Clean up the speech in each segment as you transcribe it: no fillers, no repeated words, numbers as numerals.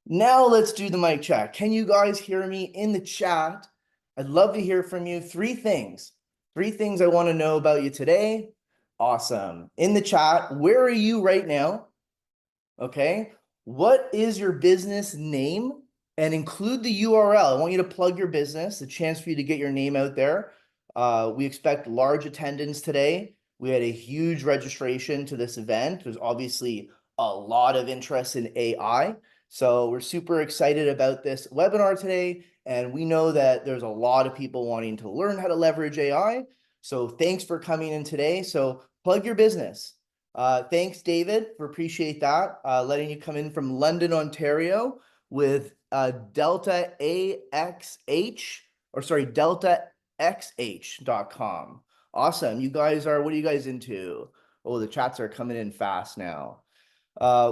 Now let's do the mic check. Can you guys hear me in the chat? I'd love to hear from you. Three things. Three things I want to know about you today. Awesome. In the chat, where are you right now? Okay. What is your business name? And include the URL. I want you to plug your business, the chance for you to get your name out there. We expect large attendance today. We had a huge registration to this event. There's obviously a lot of interest in AI. So we're super excited about this webinar today. And we know that there's a lot of people wanting to learn how to leverage AI. So thanks for coming in today. So plug your business. Thanks, David, for appreciate that. Letting you come in from London, Ontario with Delta AXH, or sorry, DeltaXH.com. Awesome. You guys are, what are you guys into? Oh, the chats are coming in fast now.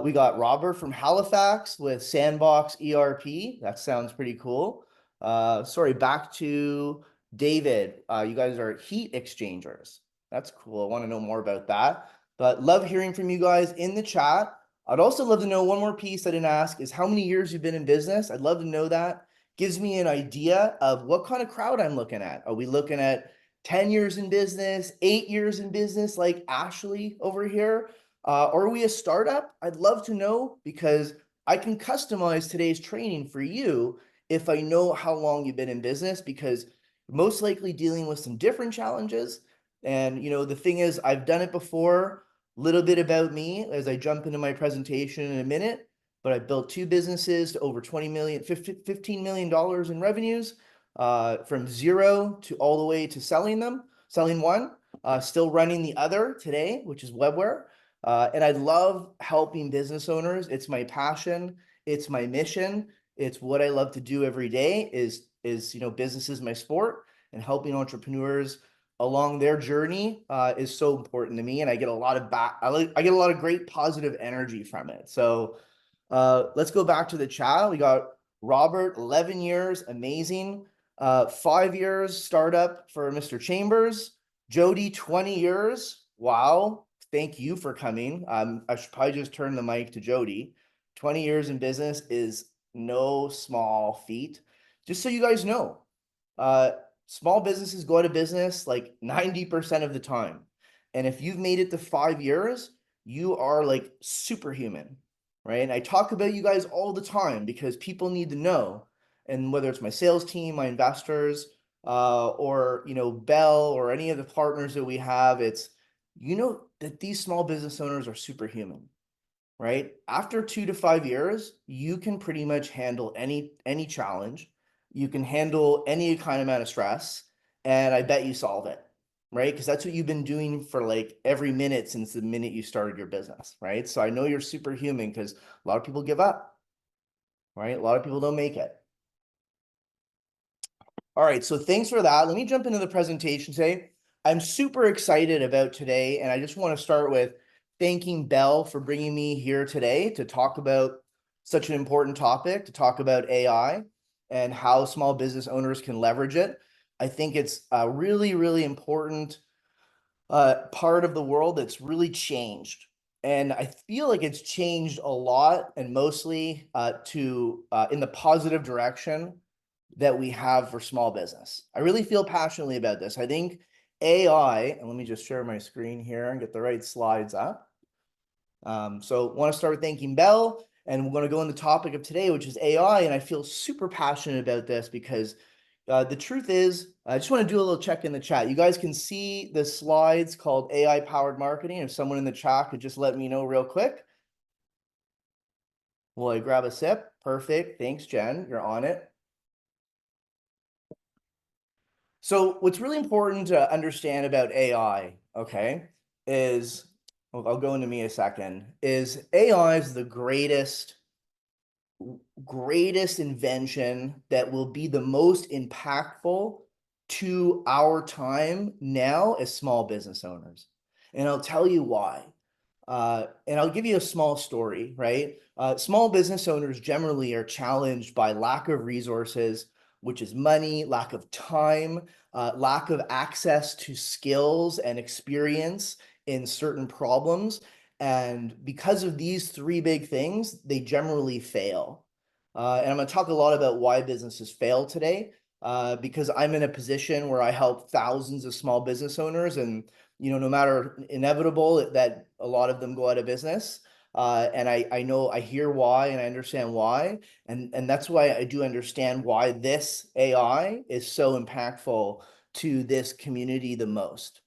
We got Robert from Halifax with Sandbox ERP. That sounds pretty cool. Sorry, back to David. You guys are heat exchangers. That's cool. I want to know more about that. But love hearing from you guys in the chat. I'd also love to know one more piece I didn't ask is how many years you've been in business. I'd love to know that. Gives me an idea of what kind of crowd I'm looking at. Are we looking at 10 years in business, 8 years in business like Ashley over here? Or are we a startup? I'd love to know because I can customize today's training for you if I know how long you've been in business, because most likely dealing with some different challenges. And, the thing is, I've done it before. Little bit about me as I jump into my presentation in a minute, but I built two businesses to over 20 million, $15 million in revenues, from zero to all the way to selling one, still running the other today, which is Webware. And I love helping business owners. It's my passion. It's my mission. It's what I love to do every day is business is my sport, and helping entrepreneurs along their journey is so important to me. And I get a lot of I get a lot of great positive energy from it. So let's go back to the chat. We got Robert, 11 years, amazing. 5 years startup for Mr. Chambers. Jody, 20 years. Wow. Thank you for coming. I should probably just turn the mic to Jody. 20 years in business is no small feat. Just so you guys know, small businesses go out of business like 90% of the time. And if you've made it to 5 years, you are like superhuman, right? And I talk about you guys all the time because people need to know. And whether it's my sales team, my investors, or Bell or any of the partners that we have, it's that these small business owners are superhuman, right? After 2 to 5 years, you can pretty much handle any challenge. You can handle any kind of amount of stress, and I bet you solve it, right? Because that's what you've been doing for like every minute since the minute you started your business, right? So I know you're superhuman because a lot of people give up, right? A lot of people don't make it. All right, so thanks for that. Let me jump into the presentation today. I'm super excited about today, and I just want to start with thanking Bell for bringing me here today to talk about such an important topic, to talk about AI and how small business owners can leverage it. I think it's a really, really important part of the world that's really changed. And I feel like it's changed a lot and mostly in the positive direction that we have for small business. I really feel passionately about this. I think AI, and let me just share my screen here and get the right slides up. So want to start with thanking Bell, and we're going to go on the topic of today, which is AI. And I feel super passionate about this because the truth is, I just want to do a little check in the chat. You guys can see the slides called AI powered marketing. If someone in the chat could just let me know real quick. Will I grab a sip? Perfect. Thanks, Jen. You're on it. So what's really important to understand about AI, okay, is, I'll go into me a second, is AI is the greatest invention that will be the most impactful to our time now as small business owners. And I'll tell you why. And I'll give you a small story, right? Small business owners generally are challenged by lack of resources, which is money, lack of time, lack of access to skills and experience in certain problems. And because of these three big things, they generally fail. And I'm going to talk a lot about why businesses fail today, because I'm in a position where I help thousands of small business owners, and no matter inevitable that a lot of them go out of business. And I know I hear why and I understand why, and that's why I do understand why this AI is so impactful to this community the most.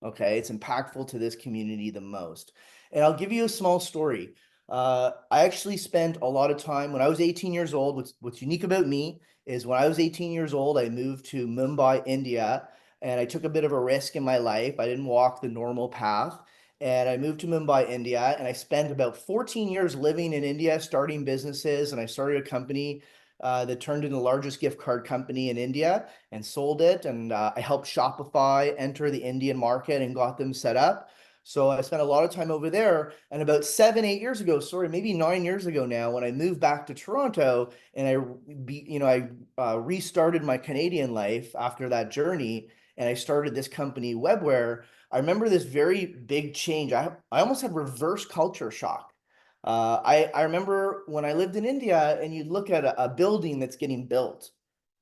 Okay, it's impactful to this community the most. And I'll give you a small story. I actually spent a lot of time when I was 18 years old. What's unique about me is when I was 18 years old, I moved to Mumbai, India, and I took a bit of a risk in my life. I didn't walk the normal path. And I moved to Mumbai, India, and I spent about 14 years living in India, starting businesses. And I started a company that turned into the largest gift card company in India and sold it. And I helped Shopify enter the Indian market and got them set up. So I spent a lot of time over there. And about 7, 8 years ago, sorry, maybe 9 years ago now, when I moved back to Toronto and I restarted my Canadian life after that journey, and I started this company, Webware. I remember this very big change. I almost had reverse culture shock. I remember when I lived in India, and you'd look at a building that's getting built,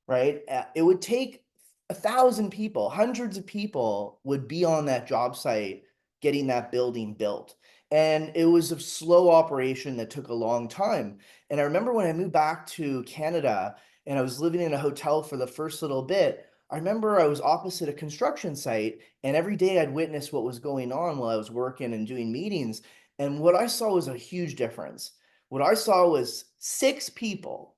right? It would take 1,000 people, hundreds of people would be on that job site getting that building built. And it was a slow operation that took a long time. And I remember when I moved back to Canada and I was living in a hotel for the first little bit, I remember I was opposite a construction site, and every day I'd witness what was going on while I was working and doing meetings. And what I saw was a huge difference. What I saw was 6 people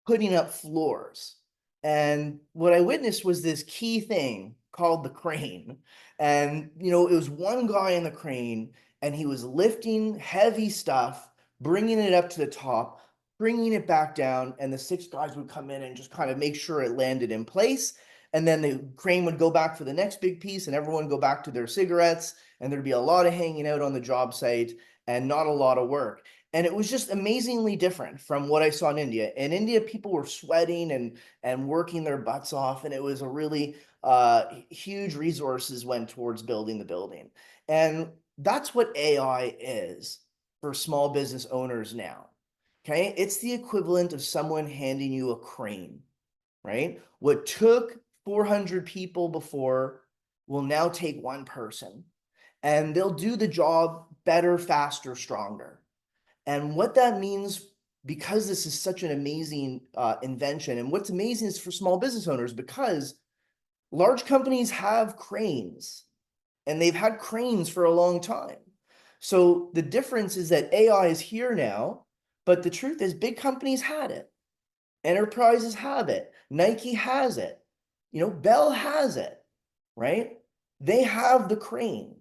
putting up floors. And what I witnessed was this key thing called the crane. And, it was one guy in the crane, and he was lifting heavy stuff, bringing it up to the top, bringing it back down. And the 6 guys would come in and just kind of make sure it landed in place. And then the crane would go back for the next big piece, and everyone would go back to their cigarettes. And there'd be a lot of hanging out on the job site and not a lot of work. And it was just amazingly different from what I saw in India. In India, people were sweating and working their butts off, and it was a really huge resources went towards building the building. And that's what AI is for small business owners now. Okay, it's the equivalent of someone handing you a crane, right? What took 400 people before will now take one person, and they'll do the job better, faster, stronger. And what that means, because this is such an amazing invention, and what's amazing is for small business owners, because large companies have cranes, and they've had cranes for a long time. So the difference is that AI is here now, but the truth is big companies had it. Enterprises have it. Nike has it. Bell has it, right? They have the crane.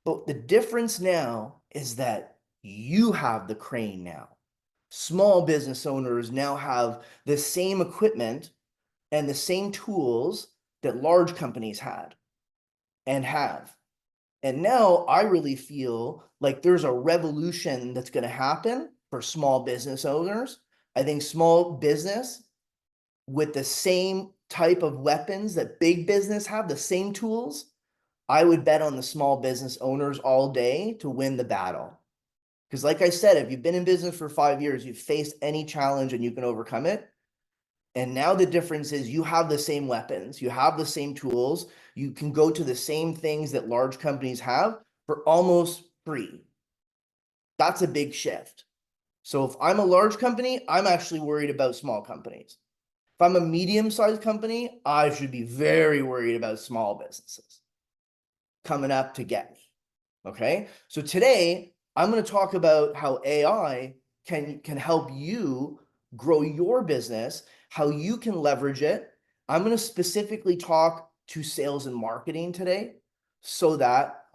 But the difference now is that you have the crane now. Small business owners now have the same equipment and the same tools that large companies had and have. And now I really feel like there's a revolution that's going to happen for small business owners. I think small business with the same type of weapons that big business have, the same tools, I would bet on the small business owners all day to win the battle. Because like I said, if you've been in business for 5 years, you've faced any challenge and you can overcome it. And now the difference is you have the same weapons, you have the same tools, you can go to the same things that large companies have for almost free. That's a big shift. So if I'm a large company, I'm actually worried about small companies. If I'm a medium-sized company, I should be very worried about small businesses coming up to get me. Okay, so today I'm going to talk about how AI can help you grow your business, how you can leverage it. I'm going to specifically talk to sales and marketing today so that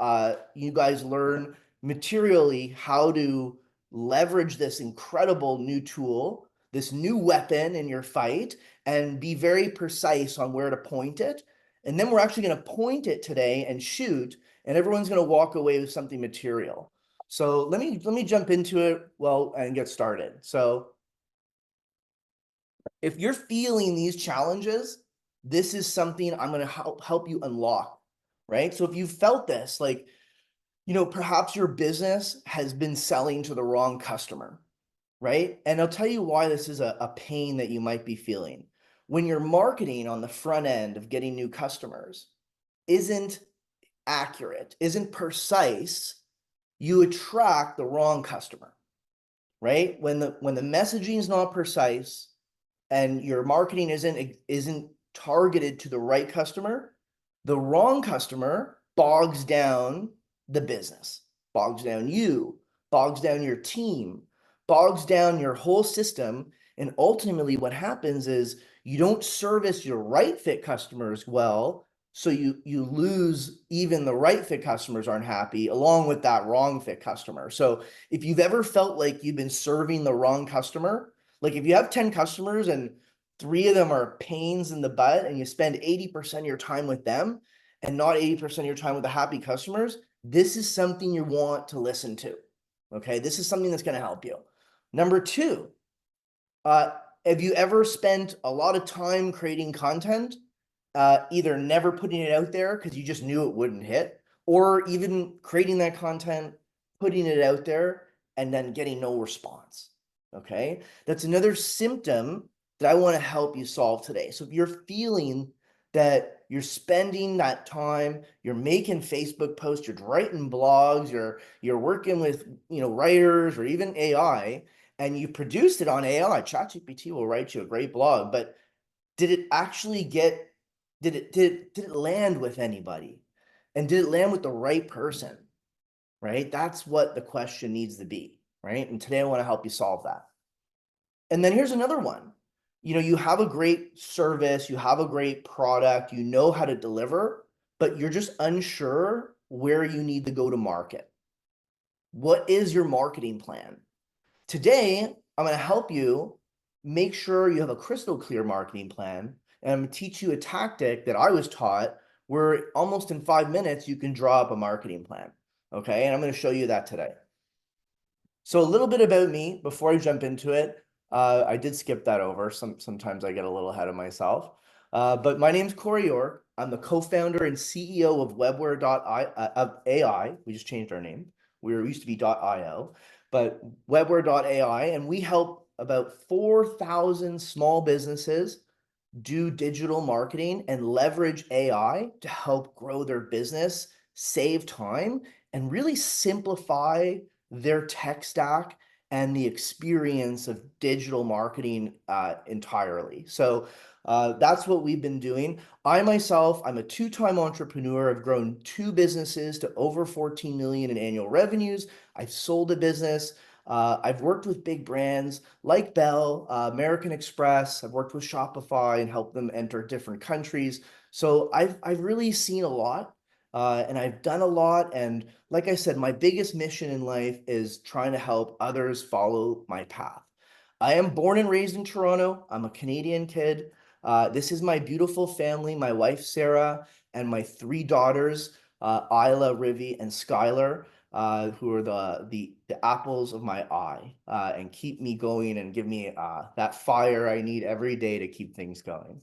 you guys learn materially how to leverage this incredible new tool, this new weapon in your fight, and be very precise on where to point it. And then we're actually going to point it today and shoot, and everyone's going to walk away with something material. So let me jump into it and get started. So if you're feeling these challenges, this is something I'm going to help you unlock, right? So if you felt this, like, perhaps your business has been selling to the wrong customer. right? And I'll tell you why this is a pain that you might be feeling. When your marketing on the front end of getting new customers isn't accurate, isn't precise, you attract the wrong customer, right? When the messaging is not precise and your marketing isn't targeted to the right customer, the wrong customer bogs down the business, bogs down you, bogs down your team, bogs down your whole system. And ultimately, what happens is you don't service your right fit customers well. So you lose, even the right fit customers aren't happy along with that wrong fit customer. So if you've ever felt like you've been serving the wrong customer, like if you have 10 customers and 3 of them are pains in the butt and you spend 80% of your time with them and not 80% of your time with the happy customers, this is something you want to listen to. Okay, this is something that's going to help you. Number 2, have you ever spent a lot of time creating content, either never putting it out there because you just knew it wouldn't hit, or even creating that content, putting it out there, and then getting no response? Okay, that's another symptom that I want to help you solve today. So if you're feeling that you're spending that time, you're making Facebook posts, you're writing blogs, you're working with writers or even AI, and you produced it on AI, ChatGPT will write you a great blog, but did it actually did it land with anybody? And did it land with the right person? Right? That's what the question needs to be, right? And today I want to help you solve that. And then here's another one. You have a great service, you have a great product, you know how to deliver, but you're just unsure where you need to go to market. What is your marketing plan? Today, I'm going to help you make sure you have a crystal clear marketing plan. And I'm going to teach you a tactic that I was taught where almost in 5 minutes, you can draw up a marketing plan. Okay. And I'm going to show you that today. So a little bit about me before I jump into it. I did skip that over. Sometimes I get a little ahead of myself. But my name's Corey York. I'm the co-founder and CEO of Webware.ai. We just changed our name. We used to be .io, but Webware.ai, and we help about 4,000 small businesses do digital marketing and leverage AI to help grow their business, save time, and really simplify their tech stack and the experience of digital marketing entirely. So that's what we've been doing. I'm a 2-time entrepreneur. I've grown 2 businesses to over 14 million in annual revenues. I've sold a business. I've worked with big brands like Bell, American Express. I've worked with Shopify and helped them enter different countries. So I've really seen a lot, and I've done a lot. And like I said, my biggest mission in life is trying to help others follow my path. I am born and raised in Toronto. I'm a Canadian kid. This is my beautiful family, my wife, Sarah, and my 3 daughters, Isla, Rivi, and Skylar, who are the apples of my eye, and keep me going and give me that fire I need every day to keep things going.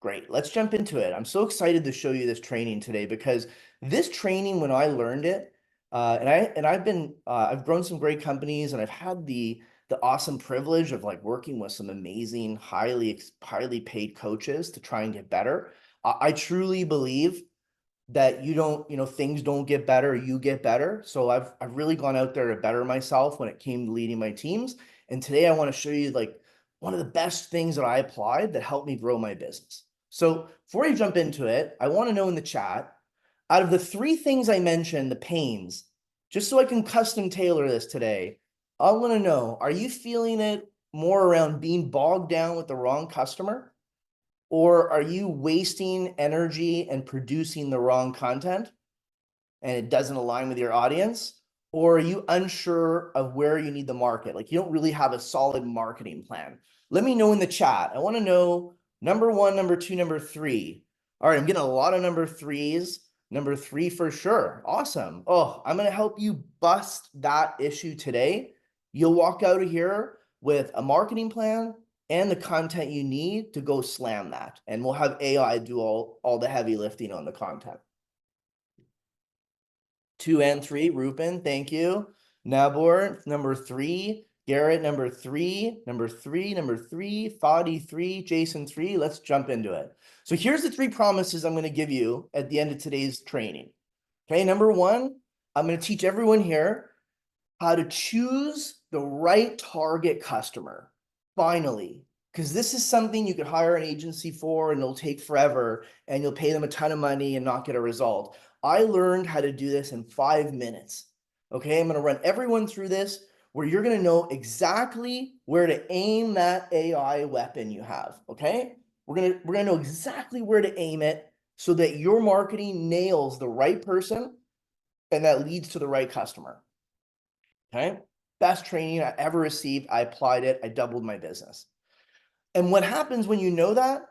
Great, let's jump into it. I'm so excited to show you this training today because this training, when I learned it, I've grown some great companies and I've had the awesome privilege of like working with some amazing, highly paid coaches to try and get better. I truly believe that things don't get better, you get better. So I've really gone out there to better myself when it came to leading my teams. And today I want to show you like one of the best things that I applied that helped me grow my business. So before I jump into it, I want to know in the chat, out of the 3 things I mentioned, the pains, just so I can custom tailor this today, I want to know, are you feeling it more around being bogged down with the wrong customer? Or are you wasting energy and producing the wrong content and it doesn't align with your audience? Or are you unsure of where you need the market? Like you don't really have a solid marketing plan. Let me know in the chat. I want to know number 1, number 2, number 3. All right, I'm getting a lot of number 3s. Number 3 for sure. Awesome. Oh, I'm going to help you bust that issue today. You'll walk out of here with a marketing plan and the content you need to go slam that. And we'll have AI do all the heavy lifting on the content. 2 and 3, Rupen, thank you. Nabor, number 3, Garrett, number three, Fadi, three, Jason, three. Let's jump into it. So here's the three promises I'm going to give you at the end of today's training. Okay, number one, I'm going to teach everyone here how to choose the right target customer. Finally, because this is something you could hire an agency for and it'll take forever and you'll pay them a ton of money and not get a result. I learned how to do this in 5 minutes. Okay, I'm going to run everyone through this where you're going to know exactly where to aim that AI weapon you have. Okay, we're going to know exactly where to aim it so that your marketing nails the right person and that leads to the right customer. Okay, best training I ever received. I applied it. I doubled my business. And what happens when you know that?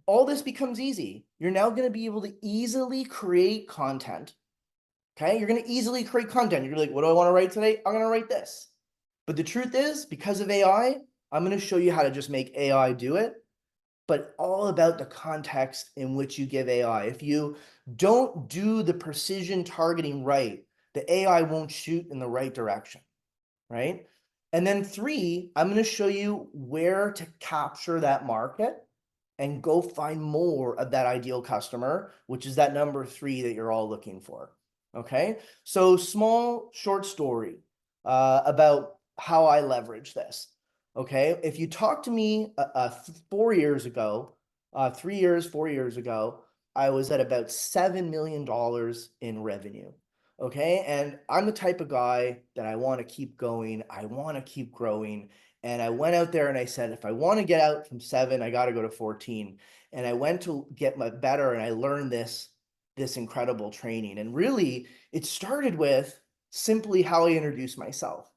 All this becomes easy. You're now going to be able to easily create content. Okay, you're going to easily create content. You're like, what do I want to write today? I'm going to write this. But the truth is, because of AI, I'm going to show you how to just make AI do it, but all about the context in which you give AI. If you don't do the precision targeting right, the AI won't shoot in the right direction, right? And then three, I'm going to show you where to capture that market and go find more of that ideal customer, which is that number three that you're all looking for. Okay, so small short story about how I leverage this. Okay, if you talk to me 4 years ago, 4 years ago, I was at about $7 million in revenue. Okay, and I'm the type of guy that I want to keep going. I want to keep growing. And I went out there and I said, if I want to get out from 7, I got to go to 14. And I went to get my better and I learned this incredible training. And really, it started with simply how I introduce myself,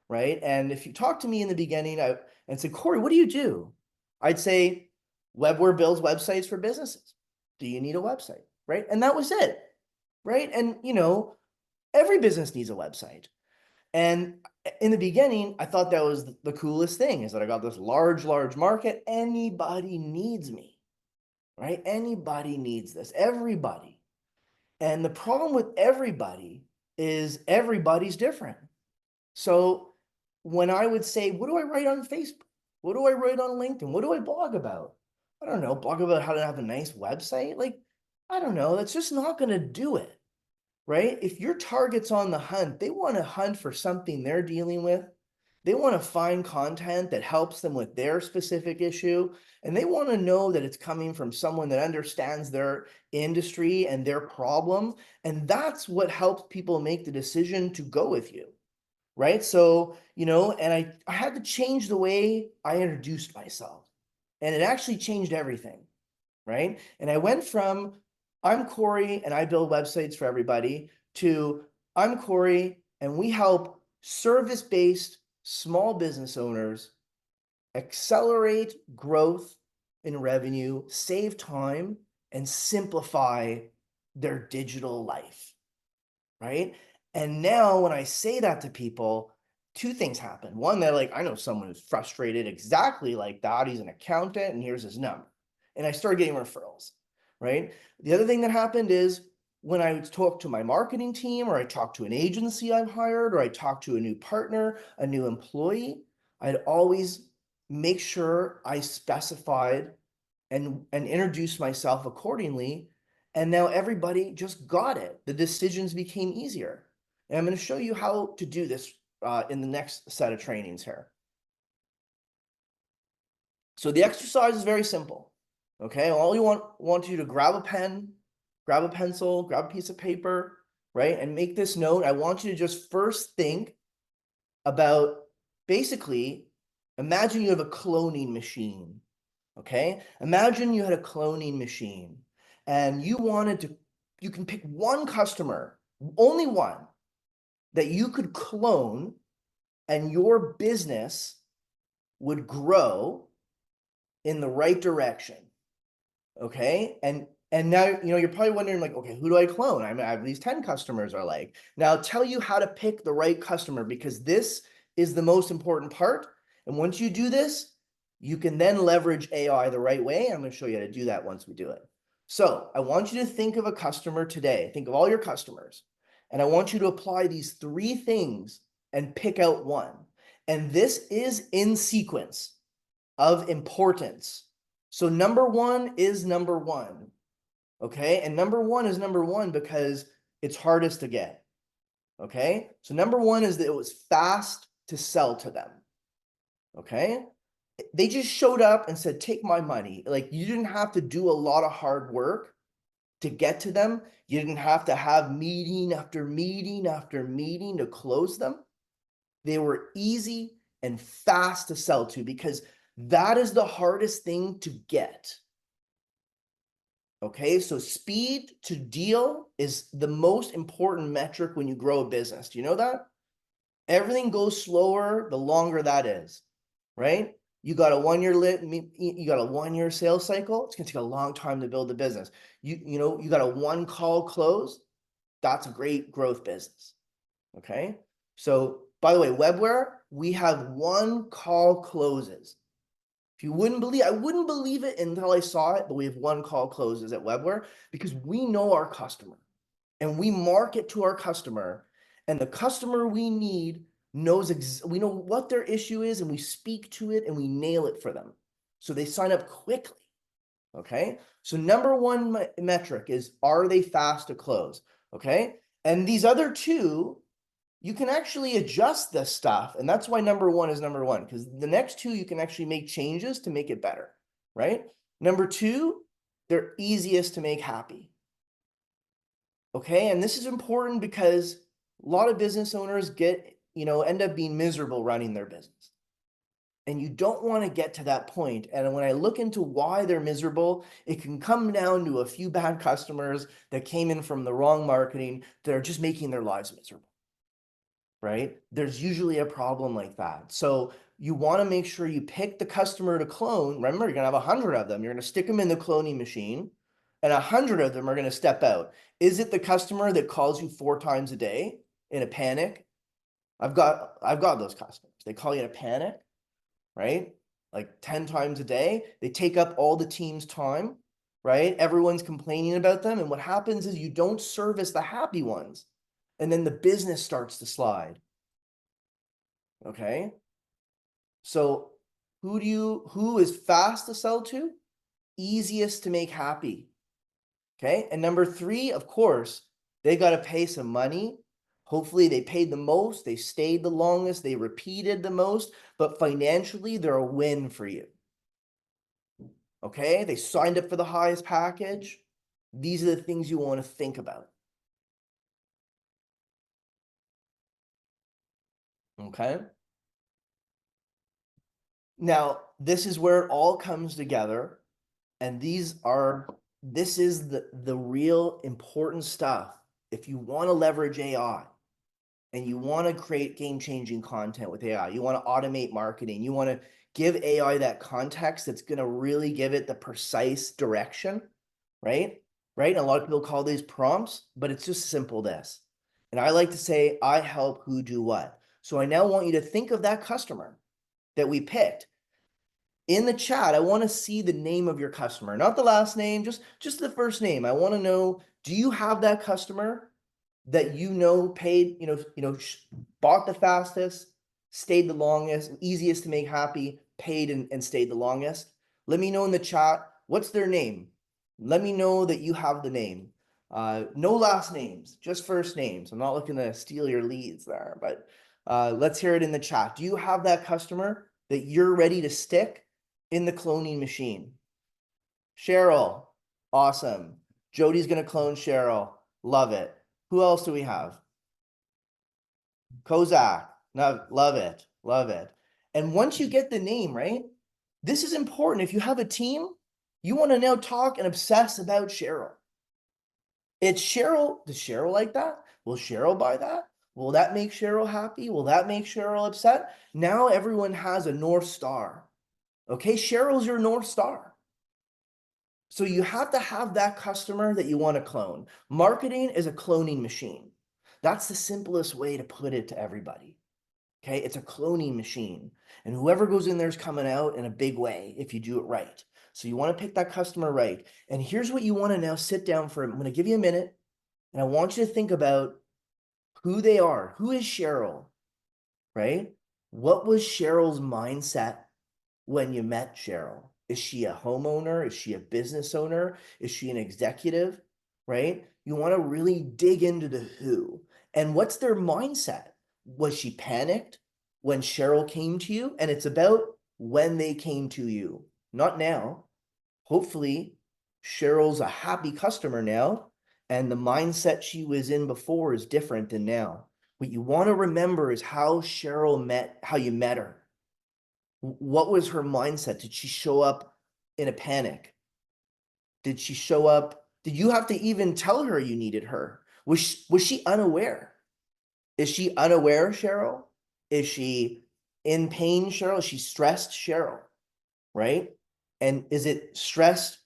right? And if you talk to me in the beginning and say, Corey, what do you do? I'd say, Webware builds websites for businesses. Do you need a website, right? And that was it, right? And, every business needs a website. And in the beginning, I thought that was the coolest thing, is that I got this large market. Anybody needs me, right? Anybody needs this, everybody. And the problem with everybody is everybody's different. So when I would say, what do I write on Facebook? What do I write on LinkedIn? What do I blog about? I don't know, blog about how to have a nice website. Like, I don't know, that's just not going to do it. Right? If your target's on the hunt, they want to hunt for something they're dealing with. They want to find content that helps them with their specific issue. And they want to know that it's coming from someone that understands their industry and their problem. And that's what helps people make the decision to go with you. Right? So, and I had to change the way I introduced myself. And it actually changed everything. Right? And I went from I'm Corey and I build websites for everybody to I'm Corey and we help service-based small business owners accelerate growth in revenue, save time, and simplify their digital life, right? And now when I say that to people, two things happen. One, they're like, I know someone who's frustrated exactly like that. He's an accountant and here's his number. And I started getting referrals, right? The other thing that happened is when I talk to my marketing team, or I talk to an agency I've hired, or I talk to a new partner, a new employee, I'd always make sure I specified and introduced myself accordingly. And now everybody just got it. The decisions became easier. And I'm going to show you how to do this in the next set of trainings here. So the exercise is very simple. Okay, all you want you to grab a pen, grab a pencil, grab a piece of paper, right? And make this note. I want you to just first think about, basically, imagine you have a cloning machine. Okay, imagine you had a cloning machine and you can pick one customer, only one, that you could clone and your business would grow in the right direction. Okay, and now you're probably wondering, like, okay, who do I clone? I have these 10 customers are like. Now I'll tell you how to pick the right customer, because this is the most important part. And once you do this, you can then leverage AI the right way. I'm going to show you how to do that once we do it. So I want you to think of a customer today. Think of all your customers. And I want you to apply these 3 things and pick out one. And this is in sequence of importance. So number one is number one. Okay. And number one is number one because it's hardest to get. Okay. So number one is that it was fast to sell to them. Okay. They just showed up and said, take my money. Like, you didn't have to do a lot of hard work to get to them. You didn't have to have meeting after meeting after meeting to close them. They were easy and fast to sell to because that is the hardest thing to get. Okay, so speed to deal is the most important metric when you grow a business. Do you know that? Everything goes slower the longer that is, right? You got a 1 year you got a 1 year sales cycle. It's gonna take a long time to build the business. You know, you got a one call close. That's a great growth business. Okay. So by the way, Webware, we have one call closes. If you wouldn't believe, I wouldn't believe it until I saw it, but we have one call closes at Webware because we know our customer and we market to our customer, and the customer we need knows, we know what their issue is, and we speak to it and we nail it for them. So they sign up quickly. Okay. So number one metric is, are they fast to close? Okay. And these other two, you can actually adjust this stuff. And that's why number one is number one, because the next two, you can actually make changes to make it better, right? Number two, they're easiest to make happy. Okay. And this is important because a lot of business owners end up being miserable running their business. And you don't want to get to that point. And when I look into why they're miserable, it can come down to a few bad customers that came in from the wrong marketing that are just making their lives miserable. Right? There's usually a problem like that. So you want to make sure you pick the customer to clone. Remember, you're going to have 100 of them. You're going to stick them in the cloning machine, and 100 of them are going to step out. Is it the customer that calls you 4 times a day in a panic? I've got those customers. They call you in a panic, right? Like 10 times a day. They take up all the team's time, right? Everyone's complaining about them. And what happens is you don't service the happy ones. And then the business starts to slide. Okay. So who is fast to sell to? Easiest to make happy. Okay. And number 3, of course, they got to pay some money. Hopefully they paid the most, they stayed the longest, they repeated the most, but financially they're a win for you. Okay. They signed up for the highest package. These are the things you want to think about. Okay. Now, this is where it all comes together. And this is the real important stuff. If you want to leverage AI and you want to create game-changing content with AI, you want to automate marketing, you want to give AI that context that's going to really give it the precise direction, right? Right? And a lot of people call these prompts, but it's just simple this. And I like to say, I help who do what. So I now want you to think of that customer that we picked. In the chat, I want to see the name of your customer, not the last name, just the first name. I want to know, do you have that customer that paid, bought the fastest, stayed the longest, easiest to make happy, paid and stayed the longest? Let me know in the chat, what's their name? Let me know that you have the name. No last names, just first names. I'm not looking to steal your leads there, but let's hear it in the chat. Do you have that customer that you're ready to stick in the cloning machine? Cheryl, awesome. Jody's going to clone Cheryl. Love it. Who else do we have? Kozak. No, love it. Love it. And once you get the name, right? This is important. If you have a team, you want to now talk and obsess about Cheryl. It's Cheryl. Does Cheryl like that? Will Cheryl buy that? Will that make Cheryl happy? Will that make Cheryl upset? Now everyone has a North Star. Okay, Cheryl's your North Star. So you have to have that customer that you want to clone. Marketing is a cloning machine. That's the simplest way to put it to everybody. Okay, it's a cloning machine. And whoever goes in there is coming out in a big way if you do it right. So you want to pick that customer right. And here's what you want to now sit down for. I'm going to give you a minute, and I want you to think about who they are. Who is Cheryl, right? What was Cheryl's mindset when you met Cheryl? Is she a homeowner? Is she a business owner? Is she an executive? Right? You want to really dig into the who and what's their mindset. Was she panicked when Cheryl came to you? And it's about when they came to you, not now. Hopefully, Cheryl's a happy customer now, and the mindset she was in before is different than now. What you want to remember is how how you met her. What was her mindset? Did she show up in a panic? Did she show up? Did you have to even tell her you needed her? Was she unaware? Is she unaware, Cheryl? Is she in pain, Cheryl? Is she stressed, Cheryl? Right? And is it stressed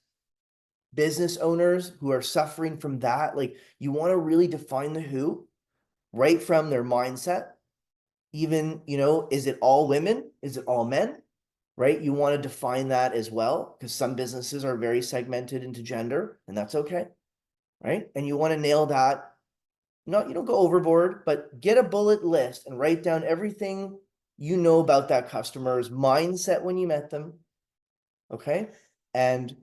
business owners who are suffering from that? Like, you want to really define the who right from their mindset. Even, is it all women? Is it all men? Right? You want to define that as well, because some businesses are very segmented into gender, and that's okay. Right? And you want to nail that. Not, you don't go overboard, but get a bullet list and write down everything you know about that customer's mindset when you met them. Okay. And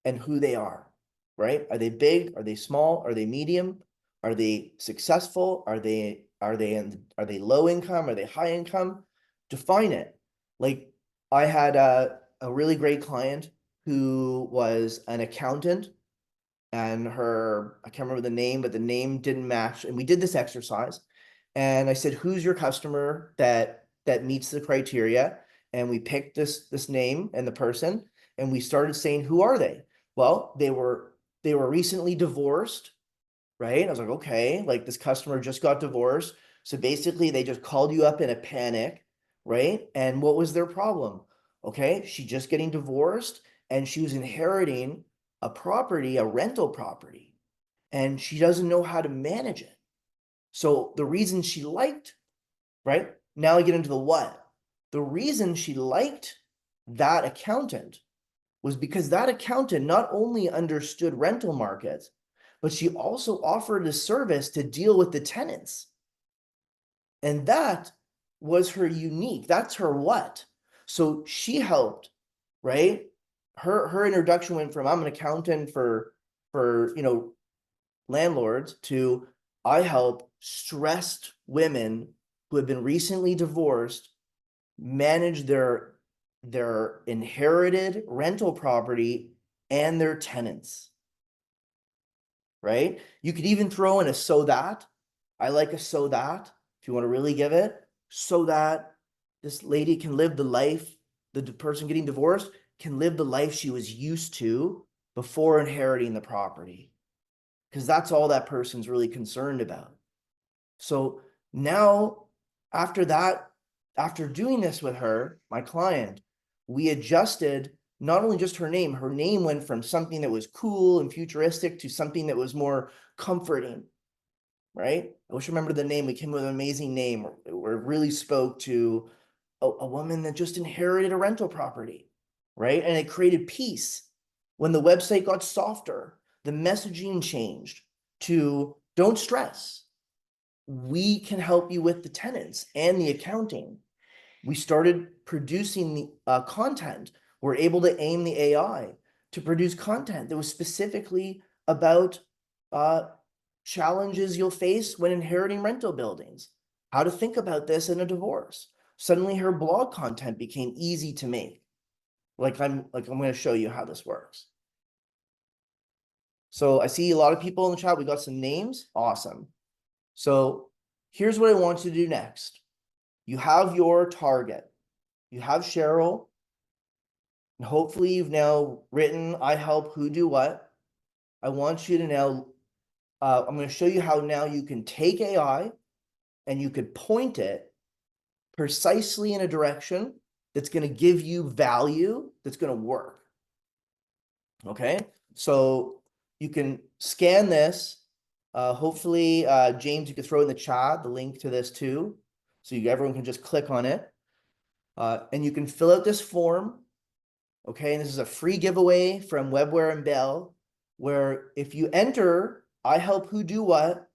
who they are, right? Are they big? Are they small? Are they medium? Are they successful? Are they low income? Are they high income? Define it. Like, I had a really great client who was an accountant, and I can't remember the name, but the name didn't match. And we did this exercise, and I said, who's your customer that meets the criteria? And we picked this name and the person, and we started saying, who are they? Well, they were recently divorced, right? I was like, okay, like, this customer just got divorced. So basically they just called you up in a panic, right? And what was their problem? Okay, she just getting divorced, and she was inheriting a property, a rental property, and she doesn't know how to manage it. So the reason she liked, right? Now I get into the what. The reason she liked that accountant was because that accountant not only understood rental markets, but she also offered a service to deal with the tenants. And that was her unique. That's her what. So she helped, right? Her introduction went from, I'm an accountant for landlords, to I help stressed women who have been recently divorced manage their inherited rental property and their tenants, right? You could even throw in a so that. I like a so that, if you want to really give it, so that this lady can live the life, the person getting divorced can live the life she was used to before inheriting the property, because that's all that person's really concerned about. So now, after that, after doing this with her, my client, we adjusted not only just her name went from something that was cool and futuristic to something that was more comforting, right? I wish I remember the name. We came with an amazing name where it really spoke to a woman that just inherited a rental property, right? And it created peace. When the website got softer, the messaging changed to don't stress. We can help you with the tenants and the accounting. We started producing the content. We're able to aim the AI to produce content that was specifically about challenges you'll face when inheriting rental buildings, how to think about this in a divorce. Suddenly her blog content became easy to make. I'm going to show you how this works. So I see a lot of people in the chat. We got some names. Awesome. So here's what I want you to do next. You have your target. You have Cheryl. And hopefully you've now written, I help who do what. I want you to now, I'm going to show you how now you can take AI and you could point it precisely in a direction that's going to give you value, that's going to work. Okay, so you can scan this. Hopefully, James, you could throw in the chat the link to this too, so everyone can just click on it. And you can fill out this form. Okay, and this is a free giveaway from Webware and Bell, where if you enter I help who do what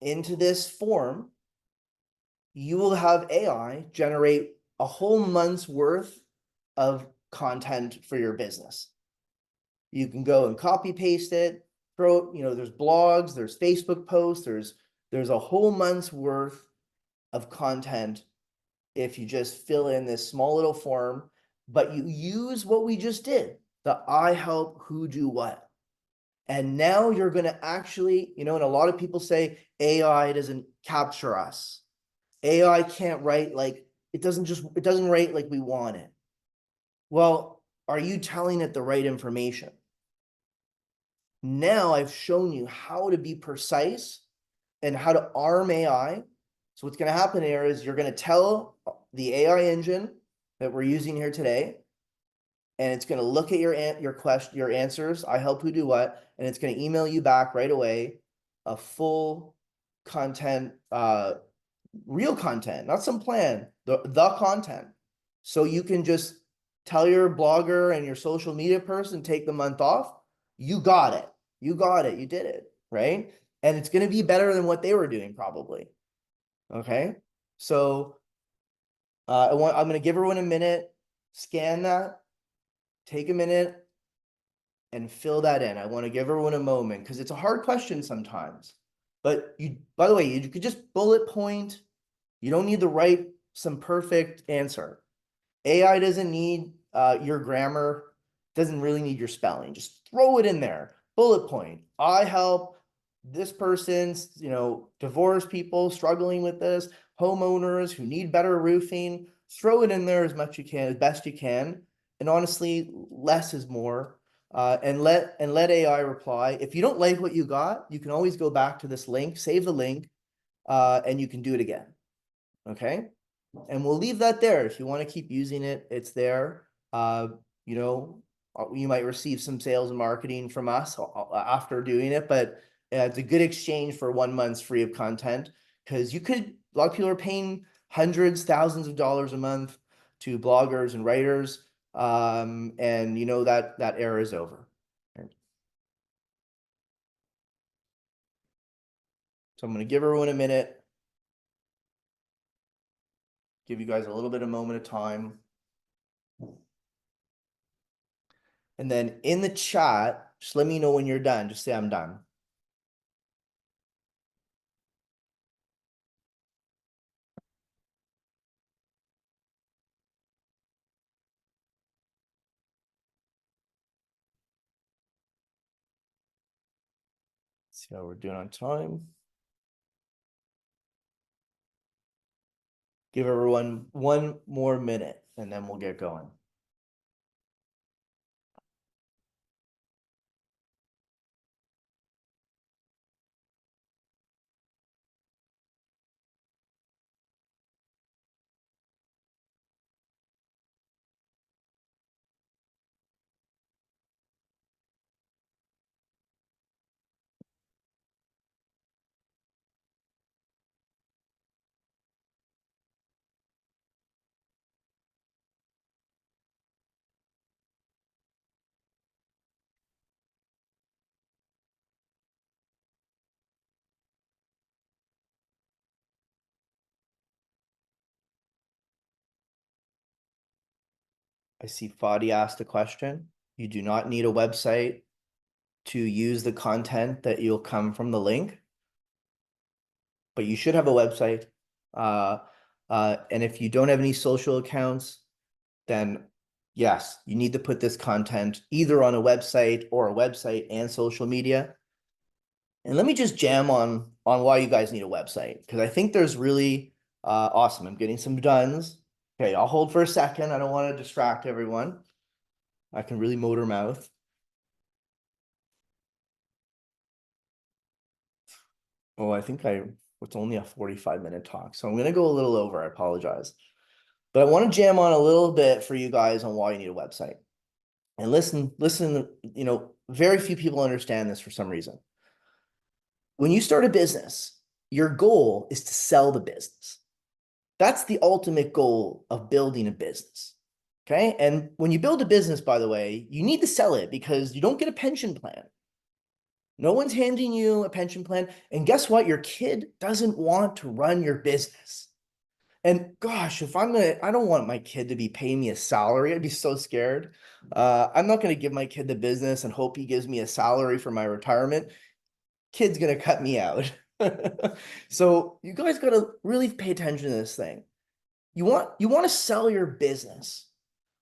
into this form, you will have AI generate a whole month's worth of content for your business. You can go and copy paste it, there's blogs, there's Facebook posts, there's a whole month's worth of content if you just fill in this small little form, but you use what we just did, the I help who do what. And now you're going to actually, and a lot of people say AI doesn't capture us. AI can't write like, it doesn't write like we want it. Well, are you telling it the right information? Now I've shown you how to be precise and how to arm AI. So what's going to happen here is you're going to tell the AI engine that we're using here today, and it's going to look at your answers, I help who do what, and it's going to email you back right away a full content, real content, not some plan, the content. So you can just tell your blogger and your social media person, take the month off. You got it. You got it. You did it, right? And it's going to be better than what they were doing probably. Okay. So I'm going to give everyone a minute, scan that, take a minute and fill that in. I want to give everyone a moment because it's a hard question sometimes. But by the way, you could just bullet point. You don't need to write some perfect answer. AI doesn't need your grammar, doesn't really need your spelling. Just throw it in there. Bullet point. I help this person's, divorced people struggling with this, homeowners who need better roofing. Throw it in there as much you can, as best you can. And honestly, less is more. And let AI reply. If you don't like what you got, you can always go back to this link, save the link, and you can do it again. Okay. And we'll leave that there. If you want to keep using it, it's there. You might receive some sales and marketing from us after doing it, but it's a good exchange for 1 month's free of content because a lot of people are paying hundreds, thousands of dollars a month to bloggers and writers. And that era is over. So I'm going to give everyone a minute, give you guys a little bit of moment of time. And then in the chat, just let me know when you're done. Just say I'm done. Let's see how we're doing on time. Give everyone 1 more minute and then we'll get going. I see Fadi asked a question. You do not need a website to use the content that you'll come from the link, but you should have a website. And if you don't have any social accounts, then yes, you need to put this content either on a website or a website and social media. And let me just jam on why you guys need a website, because I think there's really awesome. I'm getting some dones. Okay, I'll hold for a second. I don't want to distract everyone. I can really motor mouth. Oh, I think it's only a 45-minute talk, so I'm going to go a little over. I apologize. But I want to jam on a little bit for you guys on why you need a website. And listen, very few people understand this for some reason. When you start a business, your goal is to sell the business. That's the ultimate goal of building a business. Okay. And when you build a business, by the way, you need to sell it because you don't get a pension plan. No one's handing you a pension plan. And guess what? Your kid doesn't want to run your business. And gosh, I don't want my kid to be paying me a salary. I'd be so scared. I'm not gonna give my kid the business and hope he gives me a salary for my retirement. Kid's gonna cut me out. So you guys gotta really pay attention to this thing. You want to sell your business,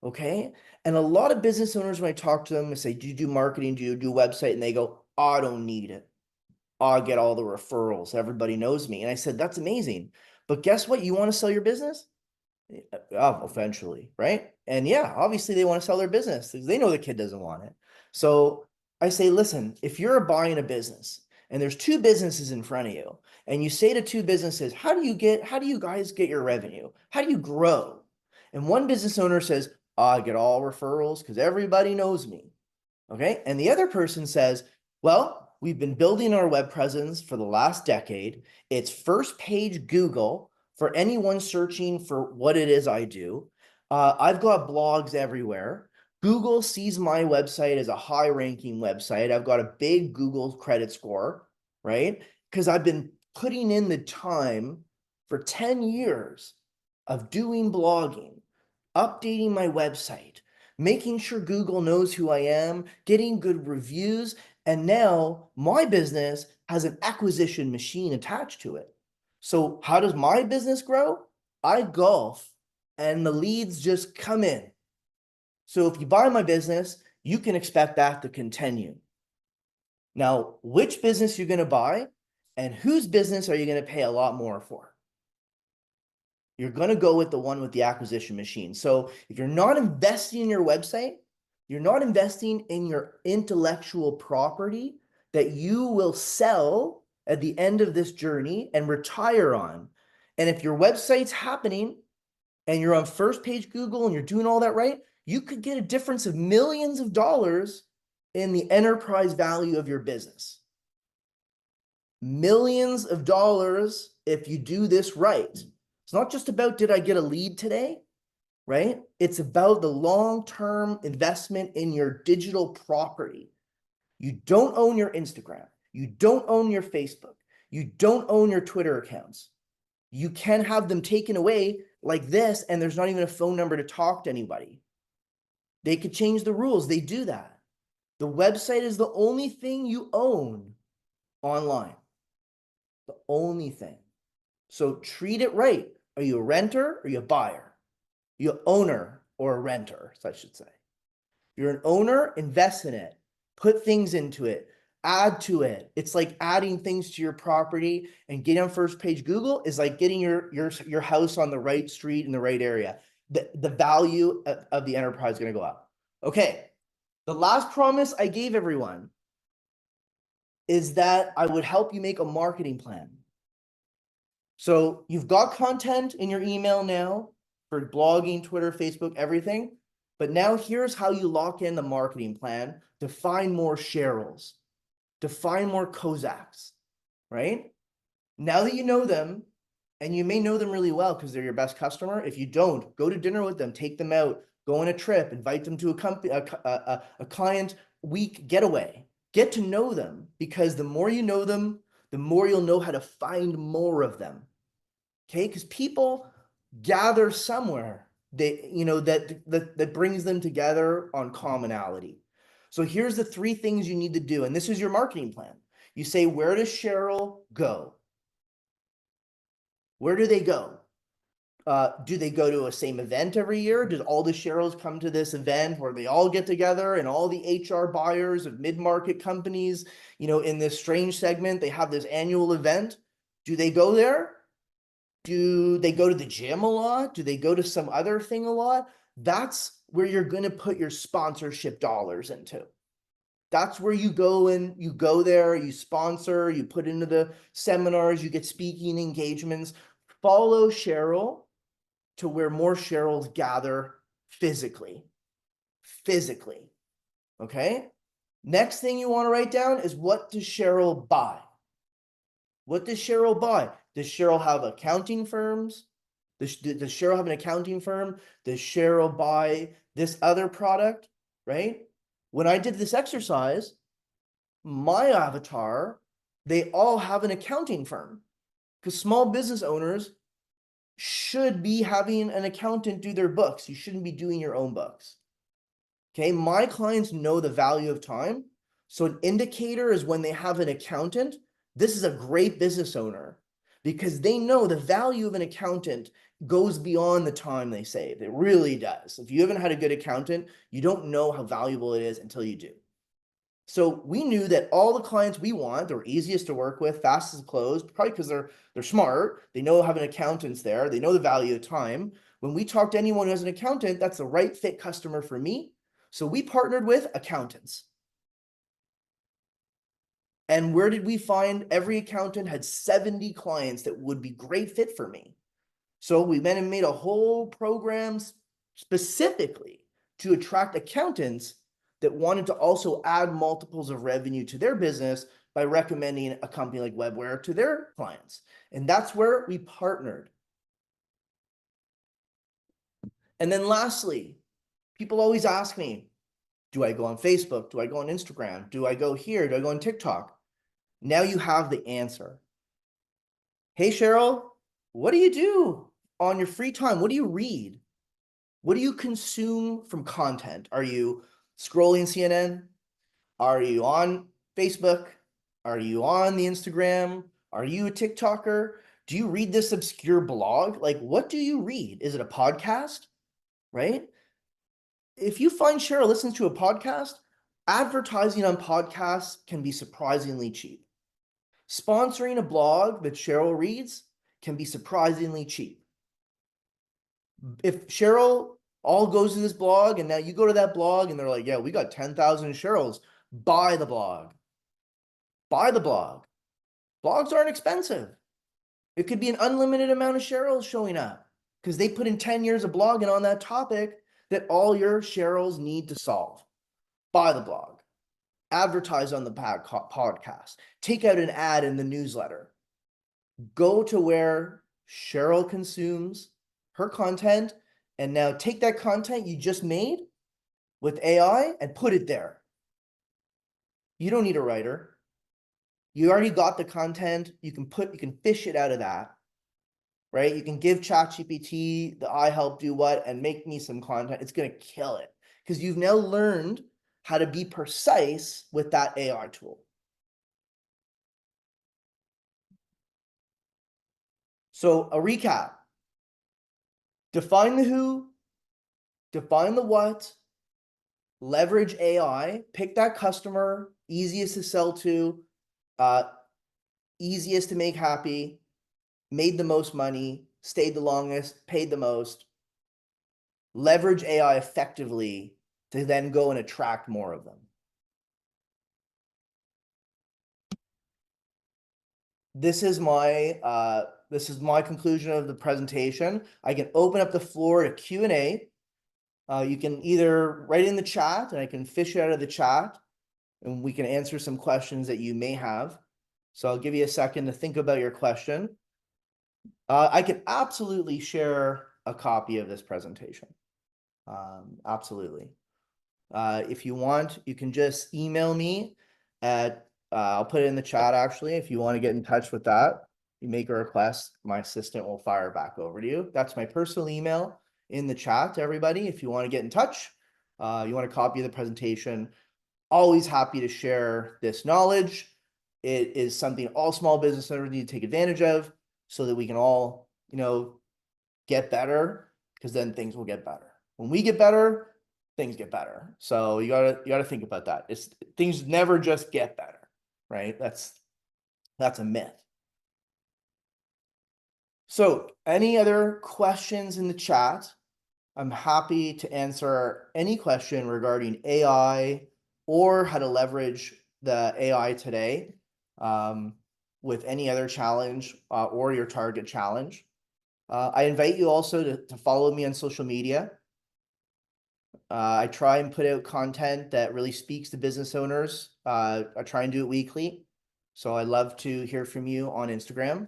okay? And a lot of business owners, when I talk to them, I say, "Do you do marketing? Do you do website?" And they go, "Oh, I don't need it. I get all the referrals. Everybody knows me." And I said, "That's amazing. But guess what? You want to sell your business? Eventually, right?" And yeah, obviously they want to sell their business because they know the kid doesn't want it. So I say, listen, if you're buying a business and there's two businesses in front of you, and you say to two businesses, how do you guys get your revenue? How do you grow? And one business owner says, I get all referrals because everybody knows me. Okay. And the other person says, well, we've been building our web presence for the last decade. It's first page Google for anyone searching for what it is I do. I've got blogs everywhere. Google sees my website as a high ranking website. I've got a big Google credit score, right? Because I've been putting in the time for 10 years of doing blogging, updating my website, making sure Google knows who I am, getting good reviews, and now my business has an acquisition machine attached to it. So how does my business grow? I golf and the leads just come in. So if you buy my business, you can expect that to continue. Now, which business you're going to buy and whose business are you going to pay a lot more for? You're going to go with the one with the acquisition machine. So if you're not investing in your website, you're not investing in your intellectual property that you will sell at the end of this journey and retire on. And if your website's happening and you're on first page Google and you're doing all that right, you could get a difference of millions of dollars in the enterprise value of your business. Millions of dollars if you do this right. It's not just about, did I get a lead today, right? It's about the long-term investment in your digital property. You don't own your Instagram. You don't own your Facebook. You don't own your Twitter accounts. You can have them taken away like this, and there's not even a phone number to talk to anybody. They could change the rules. They do that. The website is the only thing you own online. The only thing. So treat it right. Are you a renter or are you a buyer? You an owner or a renter, I should say. If you're an owner, invest in it. Put things into it. Add to it. It's like adding things to your property, and getting on first page Google is like getting your house on the right street in the right area. The value of the enterprise is going to go up. Okay. The last promise I gave everyone is that I would help you make a marketing plan. So you've got content in your email now for blogging, Twitter, Facebook, everything. But now here's how you lock in the marketing plan to find more Cheryls, to find more Kozaks, right? Now that you know them, and you may know them really well because they're your best customer. If you don't, go to dinner with them, take them out, go on a trip, invite them to a client week getaway. Get to know them, because the more you know them, the more you'll know how to find more of them. Okay, because people gather somewhere that brings them together on commonality. So here's the three things you need to do, and this is your marketing plan. You say, where does Cheryl go? Where do they go? Do they go to a same event every year? Do all the Cheryls come to this event where they all get together, and all the HR buyers of mid-market companies, in this strange segment, they have this annual event? Do they go there? Do they go to the gym a lot? Do they go to some other thing a lot? That's where you're going to put your sponsorship dollars into. That's where you go, and you go there, you sponsor, you put into the seminars, you get speaking engagements. Follow Cheryl to where more Cheryls gather physically. Physically. Okay? Next thing you want to write down is, what does Cheryl buy? What does Cheryl buy? Does Cheryl have accounting firms? Does Cheryl have an accounting firm? Does Cheryl buy this other product? Right? When I did this exercise, my avatar, they all have an accounting firm, because small business owners, should be having an accountant do their books. You shouldn't be doing your own books. Okay, my clients know the value of time. So an indicator is when they have an accountant. This is a great business owner because they know the value of an accountant goes beyond the time they save. It really does. If you haven't had a good accountant, you don't know how valuable it is until you do. So we knew that all the clients we want, they're easiest to work with, fastest to close, probably because they're smart. They know having accountants there. They know the value of time. When we talk to anyone who has an accountant, that's the right fit customer for me. So we partnered with accountants. And where did we find every accountant had 70 clients that would be great fit for me? So we went and made a whole program specifically to attract accountants that wanted to also add multiples of revenue to their business by recommending a company like Webware to their clients. And that's where we partnered. And then lastly, people always ask me, do I go on Facebook? Do I go on Instagram? Do I go here? Do I go on TikTok? Now you have the answer. Hey, Cheryl, what do you do on your free time? What do you read? What do you consume from content? Are you scrolling CNN? Are you on Facebook? Are you on the Instagram? Are you a TikToker? Do you read this obscure blog? Like, what do you read? Is it a podcast? Right? If you find Cheryl listens to a podcast, advertising on podcasts can be surprisingly cheap. Sponsoring a blog that Cheryl reads can be surprisingly cheap. If Cheryl all goes to this blog and now you go to that blog and they're like, yeah, we got 10,000 Cheryls, buy the blog. Buy the blog. Blogs aren't expensive. It could be an unlimited amount of Cheryls showing up because they put in 10 years of blogging on that topic that all your Cheryls need to solve. Buy the blog. Advertise on the podcast. Take out an ad in the newsletter. Go to where Cheryl consumes her content and now take that content you just made with AI and put it there. You don't need a writer. You already got the content. You can fish it out of that, right? You can give ChatGPT the I help do what and make me some content. It's going to kill it because you've now learned how to be precise with that AI tool. So a recap, define the who, define the what, leverage AI, pick that customer, easiest to sell to, easiest to make happy, made the most money, stayed the longest, paid the most, leverage AI effectively to then go and attract more of them. This is my conclusion of the presentation. I can open up the floor to Q&A. You can either write in the chat and I can fish it out of the chat and we can answer some questions that you may have. So I'll give you a second to think about your question. I can absolutely share a copy of this presentation. Absolutely. If you want, you can just email me at, I'll put it in the chat actually, if you want to get in touch with that. You make a request, my assistant will fire back over to you. That's my personal email in the chat to everybody. If you want to get in touch, you want a copy of the presentation, always happy to share this knowledge. It is something all small business owners need to take advantage of so that we can all, get better, because then things will get better. When we get better, things get better. So you gotta think about that. Things never just get better, right? That's a myth. So any other questions in the chat? I'm happy to answer any question regarding AI or how to leverage the AI today with any other challenge or your target challenge. I invite you also to follow me on social media. I try and put out content that really speaks to business owners. I try and do it weekly. So I'd love to hear from you on Instagram.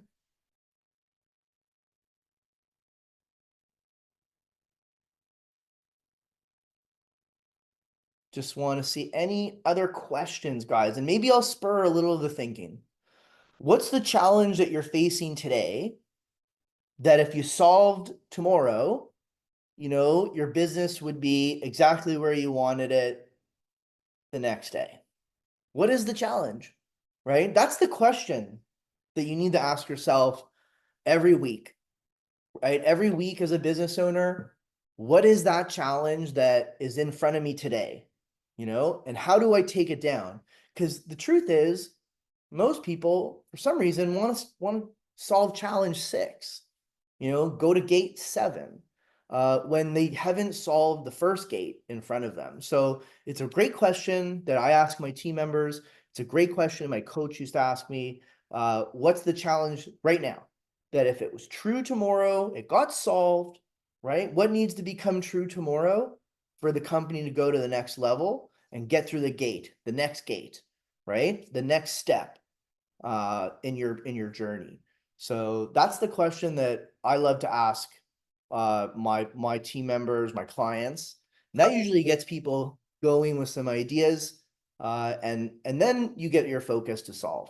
Just want to see any other questions, guys, and maybe I'll spur a little of the thinking. What's the challenge that you're facing today that if you solved tomorrow, you know, your business would be exactly where you wanted it the next day? What is the challenge, right? That's the question that you need to ask yourself every week, right? Every week as a business owner, what is that challenge that is in front of me today? You know, and how do I take it down? Because the truth is, most people, for some reason, want to solve challenge 6, you know, go to gate 7, when they haven't solved the first gate in front of them. So it's a great question that I ask my team members. It's a great question my coach used to ask me. What's the challenge right now? That if it was true tomorrow, it got solved, right? What needs to become true tomorrow for the company to go to the next level and get through the gate, the next gate, right? The next step in your journey. So that's the question that I love to ask my team members, my clients. And that usually gets people going with some ideas, and then you get your focus to solve,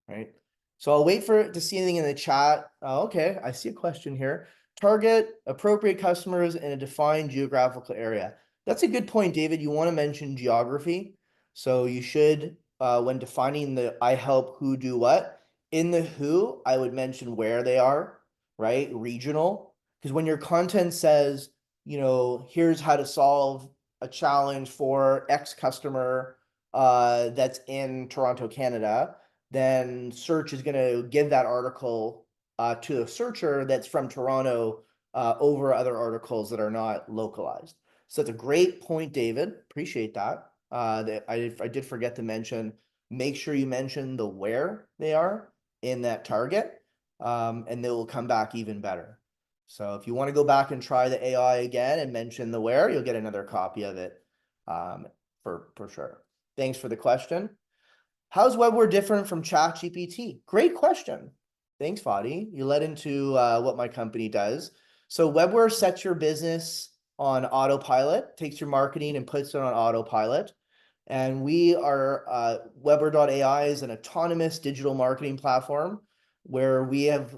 right? So I'll wait for to see anything in the chat. Okay, I see a question here. Target appropriate customers in a defined geographical area. That's a good point, David. You want to mention geography. So you should, when defining the I help who do what, in the who, I would mention where they are, right? Regional. Because when your content says, you know, here's how to solve a challenge for X customer that's in Toronto, Canada, then search is going to give that article to a searcher that's from Toronto over other articles that are not localized. So that's a great point, David. Appreciate that. That I did forget to mention, make sure you mention the where they are in that target, and they will come back even better. So if you want to go back and try the AI again and mention the where, you'll get another copy of it for sure. Thanks for the question. How's Webware different from ChatGPT? Great question. Thanks, Fadi. You led into what my company does. So Webware sets your business on autopilot, takes your marketing and puts it on autopilot. And we are, Webware.ai is an autonomous digital marketing platform where we have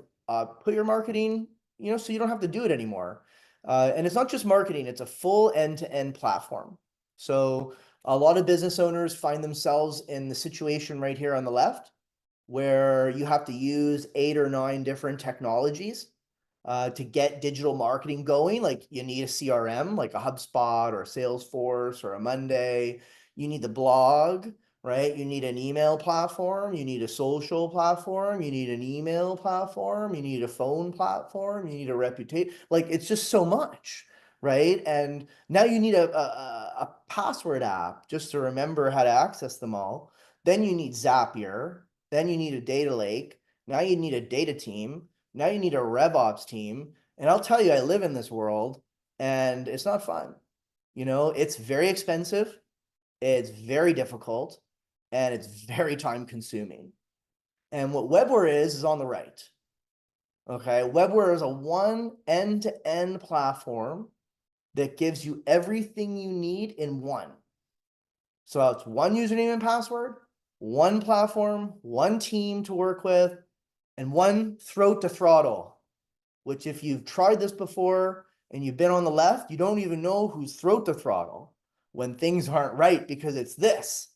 put your marketing, you know, so you don't have to do it anymore. And it's not just marketing, it's a full end-to-end platform. So a lot of business owners find themselves in the situation right here on the left, where you have to use 8 or 9 different technologies to get digital marketing going. Like you need a CRM, like a HubSpot or a Salesforce or a Monday. You need the blog, right? You need an email platform. You need a social platform. You need an email platform. You need a phone platform. You need a reputation. Like it's just so much, right? And now you need a password app just to remember how to access them all. Then you need Zapier. Then you need a data lake. Now you need a data team. Now you need a RevOps team. And I'll tell you, I live in this world and it's not fun. You know, it's very expensive. It's very difficult and it's very time consuming. And what Webware is on the right. Okay, Webware is a one end-to-end platform that gives you everything you need in one. So it's one username and password, one platform, one team to work with, and one throat to throttle, which if you've tried this before and you've been on the left, you don't even know whose throat to throttle when things aren't right because it's this.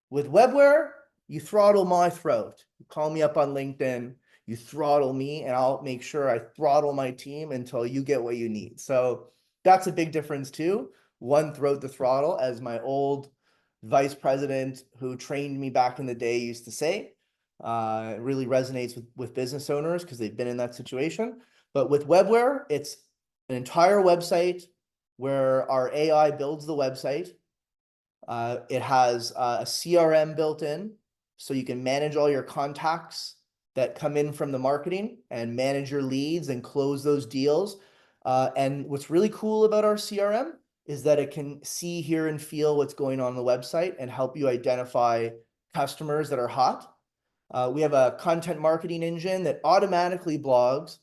With Webware, you throttle my throat. You call me up on LinkedIn, you throttle me, and I'll make sure I throttle my team until you get what you need. So that's a big difference too. One throat to throttle, as my old vice president who trained me back in the day used to say. It really resonates with business owners because they've been in that situation. But with Webware, it's an entire website where our AI builds the website. It has a CRM built in, so you can manage all your contacts that come in from the marketing and manage your leads and close those deals. And what's really cool about our CRM is that it can see, hear, and feel what's going on the website and help you identify customers that are hot. We have a content marketing engine that automatically blogs,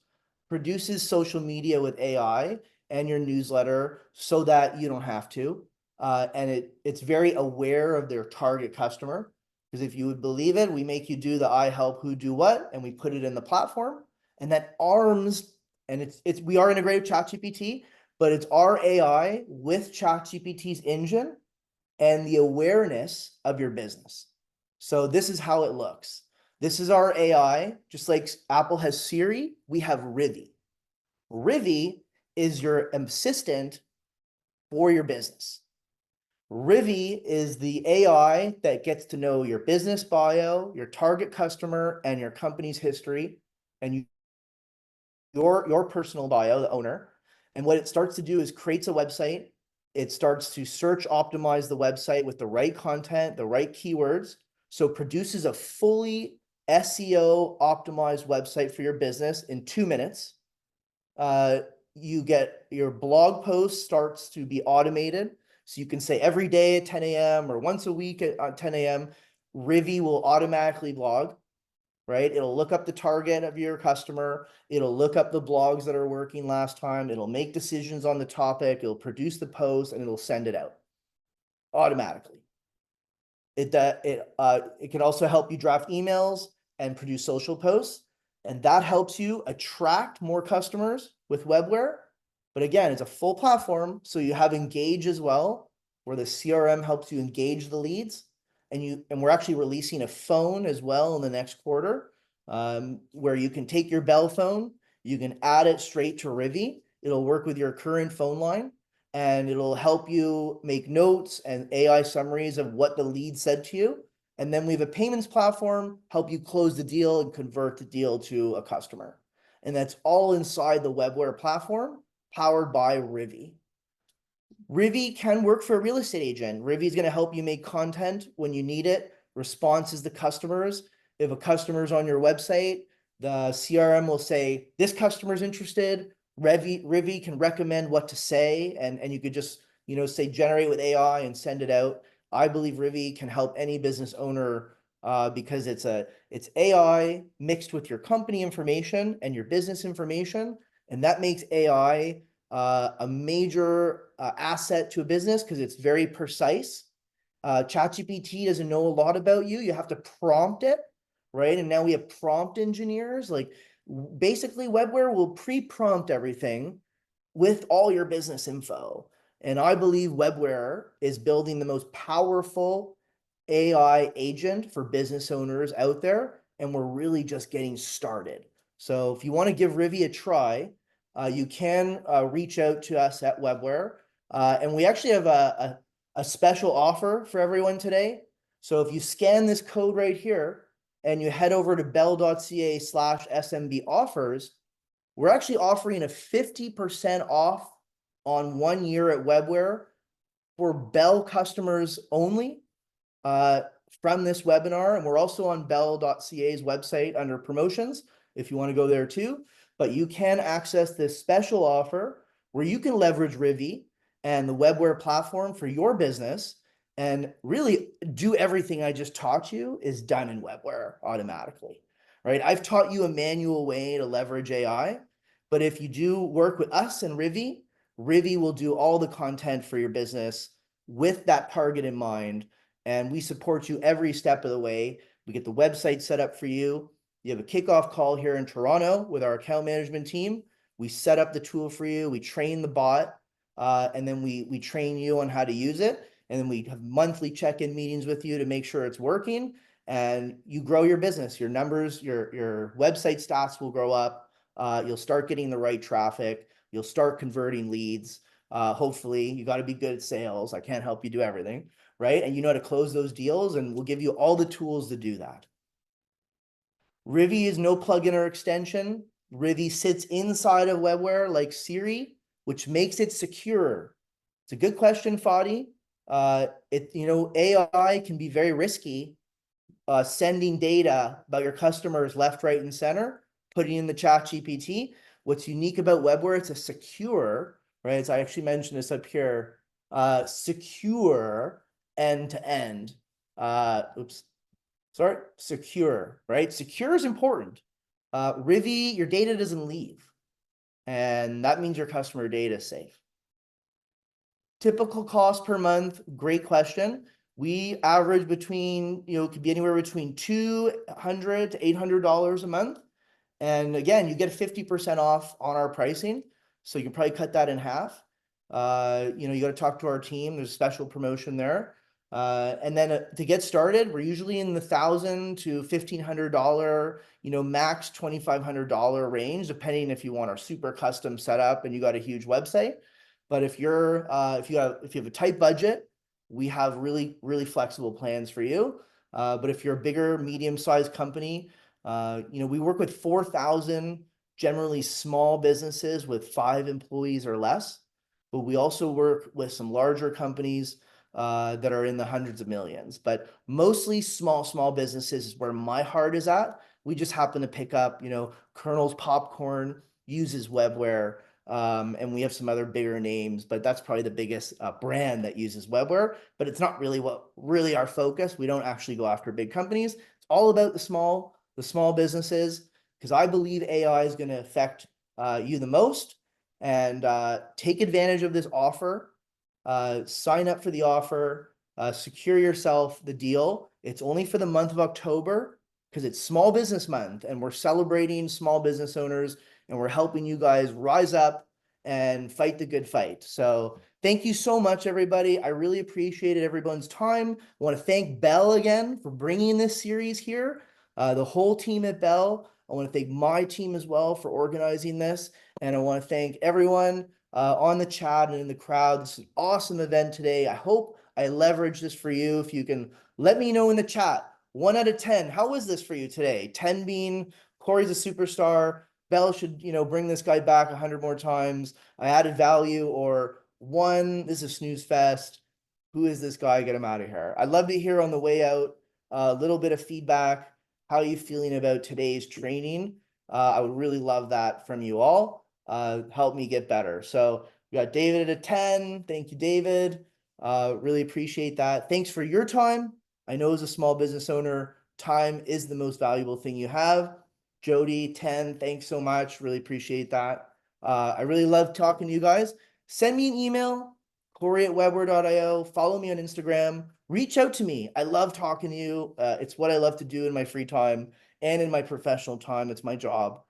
produces social media with AI and your newsletter so that you don't have to. And it's very aware of their target customer. Because if you would believe it, we make you do the I help who do what, and we put it in the platform. and that arms, and we are integrated with ChatGPT, but it's our AI with ChatGPT's engine and the awareness of your business. So this is how it looks. This is our AI, just like Apple has Siri, we have Rivi. Rivi is your assistant for your business. Rivi is the AI that gets to know your business bio, your target customer, and your company's history, and your personal bio, the owner. And what it starts to do is creates a website. It starts to search optimize the website with the right content, the right keywords. So produces a fully SEO optimized website for your business in 2 minutes. You get your blog post starts to be automated. So you can say every day at 10 a.m. or once a week at 10 a.m., Rivi will automatically blog, right? It'll look up the target of your customer. It'll look up the blogs that are working last time. It'll make decisions on the topic. It'll produce the post and it'll send it out automatically. It can also help you draft emails and produce social posts. And that helps you attract more customers with Webware. But again, it's a full platform. So you have Engage as well, where the CRM helps you engage the leads. And we're actually releasing a phone as well in the next quarter, where you can take your Bell phone, you can add it straight to Rivi. It'll work with your current phone line, and it'll help you make notes and AI summaries of what the lead said to you. And then we have a payments platform, help you close the deal and convert the deal to a customer. And that's all inside the Webware platform, powered by Rivi. Rivi can work for a real estate agent. Rivi is going to help you make content when you need it, responses to customers. If a customer's on your website, the CRM will say, this customer's interested. Rivi can recommend what to say, and you could just, say generate with AI and send it out. I believe Rivi can help any business owner because it's AI mixed with your company information and your business information, and that makes AI a major asset to a business because it's very precise. ChatGPT doesn't know a lot about you. You have to prompt it, right? And now we have prompt engineers. Like basically Webware will pre-prompt everything with all your business info. And I believe Webware is building the most powerful AI agent for business owners out there. And we're really just getting started. So if you want to give Rivi a try, you can reach out to us at Webware. And we actually have a special offer for everyone today. So if you scan this code right here and you head over to bell.ca/SMB offers, we're actually offering a 50% off on 1 year at Webware for Bell customers only from this webinar. And we're also on bell.ca's website under promotions if you want to go there too. But you can access this special offer where you can leverage Rivi and the Webware platform for your business, and really do everything I just taught you is done in Webware automatically, right? I've taught you a manual way to leverage AI, but if you do work with us and Rivi, Rivi will do all the content for your business with that target in mind, and we support you every step of the way. We get the website set up for you. You have a kickoff call here in Toronto with our account management team. We set up the tool for you. We train the bot, and then we train you on how to use it. And then we have monthly check-in meetings with you to make sure it's working. And you grow your business. Your numbers, your website stats will grow up. You'll start getting the right traffic. You'll start converting leads. Hopefully, you got to be good at sales. I can't help you do everything, right? And you know how to close those deals, and we'll give you all the tools to do that. Rivi is no plugin or extension. Rivi sits inside of Webware like Siri, which makes it secure. It's a good question, Fadi. AI can be very risky, sending data about your customers left, right, and center, putting in the ChatGPT. What's unique about Webware, it's a secure, right? As I actually mentioned this up here, secure end-to-end. Secure, right? Secure is important. Rivi, your data doesn't leave, and that means your customer data is safe. Typical cost per month, great question. We average between, it could be anywhere between $200 to $800 a month. And again, you get 50% off on our pricing. So you can probably cut that in half. You got to talk to our team. There's a special promotion there. And then to get started, we're usually in the $1,000 to $1,500, max $2,500 range, depending if you want our super custom setup and you got a huge website. But if you have a tight budget, we have really, really flexible plans for you. But if you're a bigger, medium-sized company, we work with 4,000 generally small businesses with 5 employees or less, but we also work with some larger companies that are in the hundreds of millions. But mostly small businesses is where my heart is at. We just happen to pick up, Colonel's Popcorn uses Webware, and we have some other bigger names, but that's probably the biggest brand that uses Webware. But it's not really our focus. We don't actually go after big companies. It's all about the small businesses, because I believe AI is going to affect you the most. And take advantage of this offer. Sign up for the offer. Secure yourself the deal. It's only for the month of October because it's Small Business Month, and we're celebrating small business owners, and we're helping you guys rise up and fight the good fight. So thank you so much, everybody. I really appreciated everyone's time. I want to thank Bell again for bringing this series here. The whole team at Bell. I want to thank my team as well for organizing this. And I want to thank everyone on the chat and in the crowd. This is an awesome event today. I hope I leverage this for you. If you can let me know in the chat, 1 out of 10, how was this for you today? 10 being Corey's a superstar. Bell should, bring this guy back 100 more times. I added value. Or 1, this is a snooze fest. Who is this guy? Get him out of here. I'd love to hear on the way out a little bit of feedback. How are you feeling about today's training? I would really love that from you all. Help me get better. So we got David at a 10. Thank you, David. Really appreciate that. Thanks for your time. I know as a small business owner, time is the most valuable thing you have. Jody, 10. Thanks so much. Really appreciate that. I really love talking to you guys. Send me an email, Corey@webware.io. Follow me on Instagram. Reach out to me. I love talking to you. It's what I love to do in my free time and in my professional time. It's my job.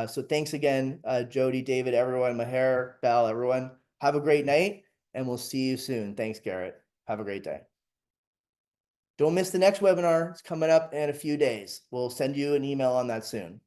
So thanks again, Jody, David, everyone, Maher, Bell, everyone. Have a great night, and we'll see you soon. Thanks, Garrett. Have a great day. Don't miss the next webinar. It's coming up in a few days. We'll send you an email on that soon.